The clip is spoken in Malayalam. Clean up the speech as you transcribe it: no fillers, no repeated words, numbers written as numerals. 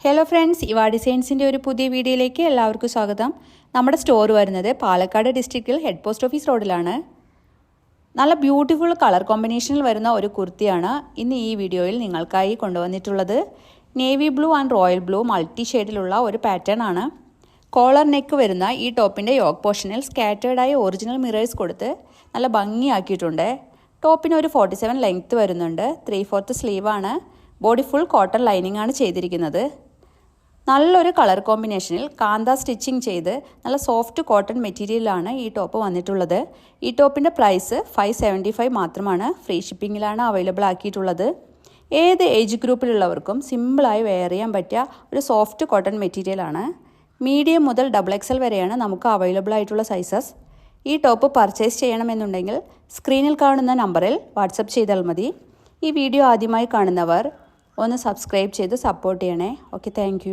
ഹലോ ഫ്രണ്ട്സ്, ഇവാ ഡിസൈൻസിൻ്റെ ഒരു പുതിയ വീഡിയോയിലേക്ക് എല്ലാവർക്കും സ്വാഗതം. നമ്മുടെ സ്റ്റോർ വരുന്നത് പാലക്കാട് ഡിസ്ട്രിക്റ്റിൽ ഹെഡ് പോസ്റ്റ് ഓഫീസ് റോഡിലാണ്. നല്ല ബ്യൂട്ടിഫുൾ കളർ കോമ്പിനേഷനിൽ വരുന്ന ഒരു കുർത്തിയാണ് ഇന്ന് ഈ വീഡിയോയിൽ നിങ്ങൾക്കായി കൊണ്ടുവന്നിട്ടുള്ളത്. Navy blue and royal blue multi ഷെയ്ഡിലുള്ള ഒരു പാറ്റേൺ ആണ്. കോളർ നെക്ക് വരുന്ന ഈ ടോപ്പിൻ്റെ യോക്ക് പോർഷനിൽ സ്കാറ്റേർഡായി ഒറിജിനൽ മിറേഴ്സ് കൊടുത്ത് നല്ല ഭംഗിയാക്കിയിട്ടുണ്ട്. ടോപ്പിന് ഒരു 47 ലെങ്ത്ത് വരുന്നുണ്ട്. 3/4 സ്ലീവാണ്. ബോഡി ഫുൾ കോട്ടൺ ലൈനിങ് ആണ് ചെയ്തിരിക്കുന്നത്. നല്ലൊരു കളർ കോമ്പിനേഷനിൽ കാന്ത സ്റ്റിച്ചിങ് ചെയ്ത് നല്ല സോഫ്റ്റ് കോട്ടൺ മെറ്റീരിയലാണ് ഈ ടോപ്പ് വന്നിട്ടുള്ളത്. ഈ ടോപ്പിൻ്റെ പ്രൈസ് 575 മാത്രമാണ്. ഫ്രീ ഷിപ്പിങ്ങിലാണ് അവൈലബിൾ ആക്കിയിട്ടുള്ളത്. ഏത് ഏജ് ഗ്രൂപ്പിലുള്ളവർക്കും സിമ്പിളായി വെയർ ചെയ്യാൻ പറ്റിയ ഒരു സോഫ്റ്റ് കോട്ടൺ മെറ്റീരിയലാണ്. മീഡിയം മുതൽ XXL വരെയാണ് നമുക്ക് അവൈലബിൾ ആയിട്ടുള്ള സൈസസ്. ഈ ടോപ്പ് പർച്ചേസ് ചെയ്യണമെന്നുണ്ടെങ്കിൽ സ്ക്രീനിൽ കാണുന്ന നമ്പറിൽ വാട്സപ്പ് ചെയ്താൽ മതി. ഈ വീഡിയോ ആദ്യമായി കാണുന്നവർ ഒന്ന് സബ്സ്ക്രൈബ് ചെയ്ത് സപ്പോർട്ട് ചെയ്യണേ. Okay, thank